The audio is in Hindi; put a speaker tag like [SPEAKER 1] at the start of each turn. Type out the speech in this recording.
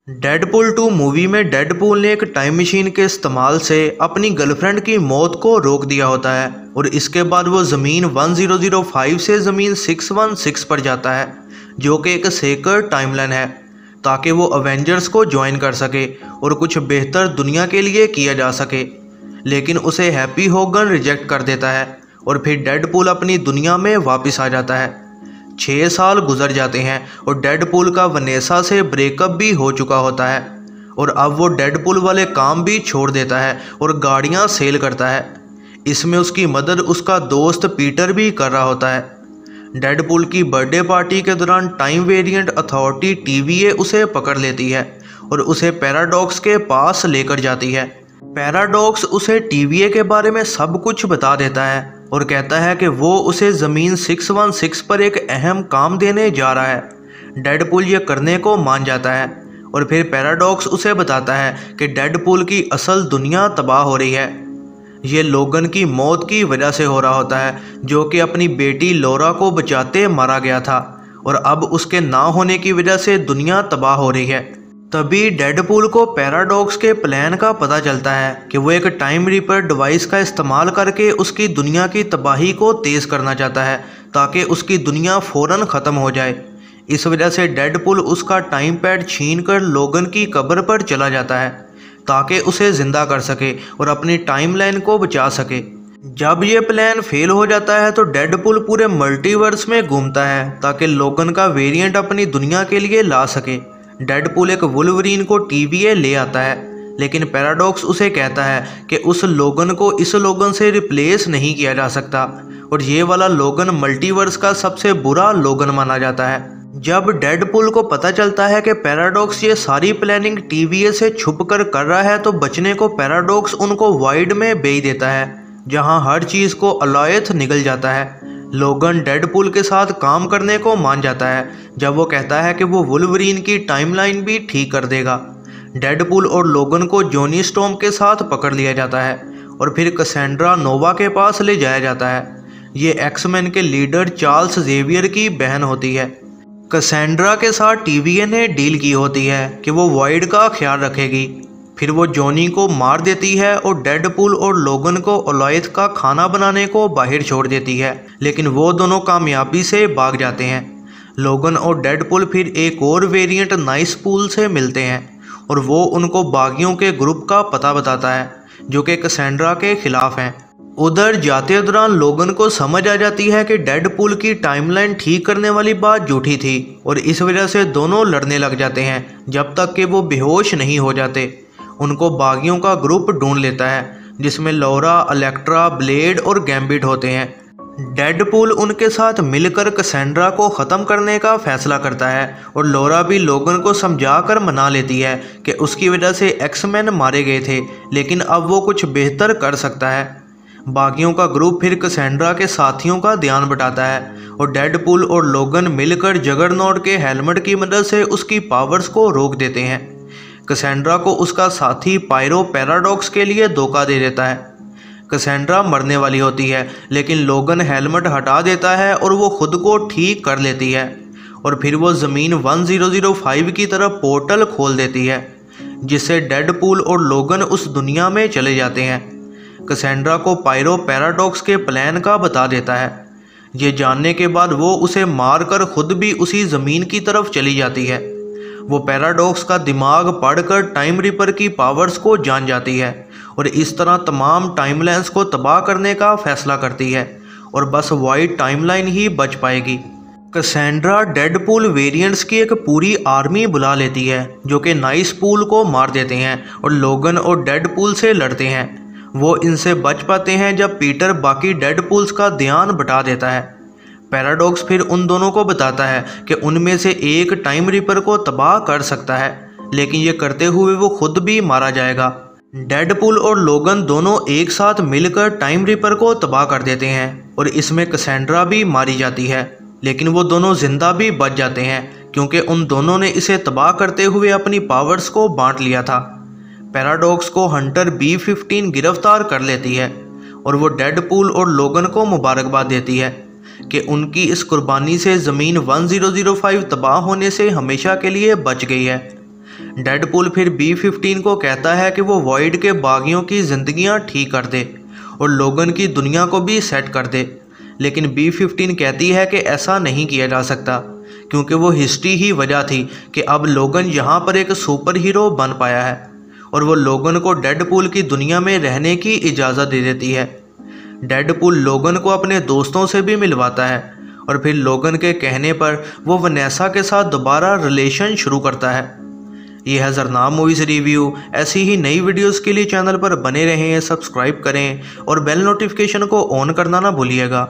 [SPEAKER 1] डेडपूल 2 मूवी में डेडपूल ने एक टाइम मशीन के इस्तेमाल से अपनी गर्लफ्रेंड की मौत को रोक दिया होता है और इसके बाद वो ज़मीन 1005 से ज़मीन 616 पर जाता है, जो कि एक सेक्रेट टाइमलाइन है, ताकि वो अवेंजर्स को ज्वाइन कर सके और कुछ बेहतर दुनिया के लिए किया जा सके। लेकिन उसे हैप्पी होगन रिजेक्ट कर देता है और फिर डेडपूल अपनी दुनिया में वापस आ जाता है। 6 साल गुजर जाते हैं और डेडपूल का वनेसा से ब्रेकअप भी हो चुका होता है और अब वो डेडपूल वाले काम भी छोड़ देता है और गाड़ियां सेल करता है। इसमें उसकी मदद उसका दोस्त पीटर भी कर रहा होता है। डेडपूल की बर्थडे पार्टी के दौरान टाइम वेरिएंट अथॉरिटी TVA उसे पकड़ लेती है और उसे पैराडॉक्स के पास लेकर जाती है। पैराडॉक्स उसे TVA के बारे में सब कुछ बता देता है और कहता है कि वो उसे ज़मीन 616 पर एक अहम काम देने जा रहा है। डेडपूल ये करने को मान जाता है और फिर पैराडॉक्स उसे बताता है कि डेडपूल की असल दुनिया तबाह हो रही है। ये लोगन की मौत की वजह से हो रहा होता है, जो कि अपनी बेटी लौरा को बचाते मारा गया था और अब उसके ना होने की वजह से दुनिया तबाह हो रही है। तभी डेडपूल को पैराडॉक्स के प्लान का पता चलता है कि वो एक टाइम रीपर डिवाइस का इस्तेमाल करके उसकी दुनिया की तबाही को तेज़ करना चाहता है, ताकि उसकी दुनिया फ़ौरन ख़त्म हो जाए। इस वजह से डेडपूल उसका टाइम पैड छीन कर लोगन की कब्र पर चला जाता है, ताकि उसे ज़िंदा कर सके और अपनी टाइमलाइन को बचा सके। जब ये प्लान फेल हो जाता है तो डेडपूल पूरे मल्टीवर्स में घूमता है ताकि लोगन का वेरिएंट अपनी दुनिया के लिए ला सके। डेडपूल एक वुल्वरीन को TVA ले आता है, लेकिन पैराडॉक्स उसे कहता है कि उस लोगन को इस लोगन से रिप्लेस नहीं किया जा सकता और ये वाला लोगन मल्टीवर्स का सबसे बुरा लोगन माना जाता है। जब डेडपूल को पता चलता है कि पैराडॉक्स ये सारी प्लानिंग TVA से छुप कर रहा है, तो बचने को पैराडॉक्स उनको वाइड में भेज देता है, जहाँ हर चीज़ को अलायथ निकल जाता है। लोगन डेडपूल के साथ काम करने को मान जाता है जब वो कहता है कि वो वुल्वरीन की टाइमलाइन भी ठीक कर देगा। डेडपूल और लोगन को जॉनी स्टॉर्म के साथ पकड़ लिया जाता है और फिर कैसेंड्रा नोवा के पास ले जाया जाता है। ये एक्समैन के लीडर चार्ल्स जेवियर की बहन होती है। कैसेंड्रा के साथ TVA ने डील की होती है कि वो वॉइड का ख्याल रखेगी। फिर वो जॉनी को मार देती है और डेडपूल और लोगन को ओलाइथ का खाना बनाने को बाहर छोड़ देती है, लेकिन वो दोनों कामयाबी से भाग जाते हैं। लोगन और डेडपूल फिर एक और वेरिएंट नाइसपूल से मिलते हैं और वो उनको बागियों के ग्रुप का पता बताता है जो कि कैसेंड्रा के खिलाफ हैं। उधर जाते दौरान लोगन को समझ आ जाती है कि डेडपूल की टाइमलाइन ठीक करने वाली बात झूठी थी और इस वजह से दोनों लड़ने लग जाते हैं जब तक कि वो बेहोश नहीं हो जाते। उनको बागियों का ग्रुप ढूंढ लेता है जिसमें लौरा, इलेक्ट्रा, ब्लेड और गैम्बिट होते हैं। डेडपूल उनके साथ मिलकर कैसेंड्रा को ख़त्म करने का फैसला करता है और लौरा भी लोगन को समझाकर मना लेती है कि उसकी वजह से एक्समैन मारे गए थे, लेकिन अब वो कुछ बेहतर कर सकता है। बागियों का ग्रुप फिर कैसेंड्रा के साथियों का ध्यान बटाता है और डेडपूल और लोगन मिलकर जगरनॉट के हेलमेट की मदद से उसकी पावर्स को रोक देते हैं। कैसेंड्रा को उसका साथी पायरो पैराडॉक्स के लिए धोखा दे देता है। कैसेंड्रा मरने वाली होती है, लेकिन लोगन हेलमेट हटा देता है और वो खुद को ठीक कर लेती है और फिर वो ज़मीन 1005 की तरफ पोर्टल खोल देती है, जिससे डेडपूल और लोगन उस दुनिया में चले जाते हैं। कैसेंड्रा को पायरो पैराडॉक्स के प्लान का बता देता है। ये जानने के बाद वो उसे मारकर खुद भी उसी ज़मीन की तरफ चली जाती है। वो पैराडॉक्स का दिमाग पढ़कर टाइम रीपर की पावर्स को जान जाती है और इस तरह तमाम टाइमलाइंस को तबाह करने का फैसला करती है और बस वाइड टाइमलाइन ही बच पाएगी। कैसेंड्रा डेडपूल वेरिएंट्स की एक पूरी आर्मी बुला लेती है जो कि नाइसपूल को मार देते हैं और लोगन और डेडपूल से लड़ते हैं। वो इनसे बच पाते हैं जब पीटर बाकी डेडपूल्स का ध्यान बटा देता है। पैराडॉक्स फिर उन दोनों को बताता है कि उनमें से एक टाइम रीपर को तबाह कर सकता है, लेकिन ये करते हुए वो खुद भी मारा जाएगा। डेडपूल और लोगन दोनों एक साथ मिलकर टाइम रीपर को तबाह कर देते हैं और इसमें कैसेंड्रा भी मारी जाती है, लेकिन वो दोनों जिंदा भी बच जाते हैं क्योंकि उन दोनों ने इसे तबाह करते हुए अपनी पावर्स को बांट लिया था। पैराडॉक्स को हंटर B-15 गिरफ्तार कर लेती है और वो डेडपूल और लोगन को मुबारकबाद देती है कि उनकी इस कुर्बानी से ज़मीन 1005 तबाह होने से हमेशा के लिए बच गई है। डेडपूल फिर B-15 को कहता है कि वो वॉइड के बागियों की ज़िंदगियां ठीक कर दे और लोगन की दुनिया को भी सेट कर दे, लेकिन B-15 कहती है कि ऐसा नहीं किया जा सकता क्योंकि वो हिस्ट्री ही वजह थी कि अब लोगन यहाँ पर एक सुपर हीरो बन पाया है और वो लोगन को डेडपूल की दुनिया में रहने की इजाज़त दे देती है। डेडपूल लोगन को अपने दोस्तों से भी मिलवाता है और फिर लोगन के कहने पर वो वनेसा के साथ दोबारा रिलेशन शुरू करता है। ये है ज़रनाम मूवीज़ रिव्यू। ऐसी ही नई वीडियोस के लिए चैनल पर बने रहें, सब्सक्राइब करें और बेल नोटिफिकेशन को ऑन करना ना भूलिएगा।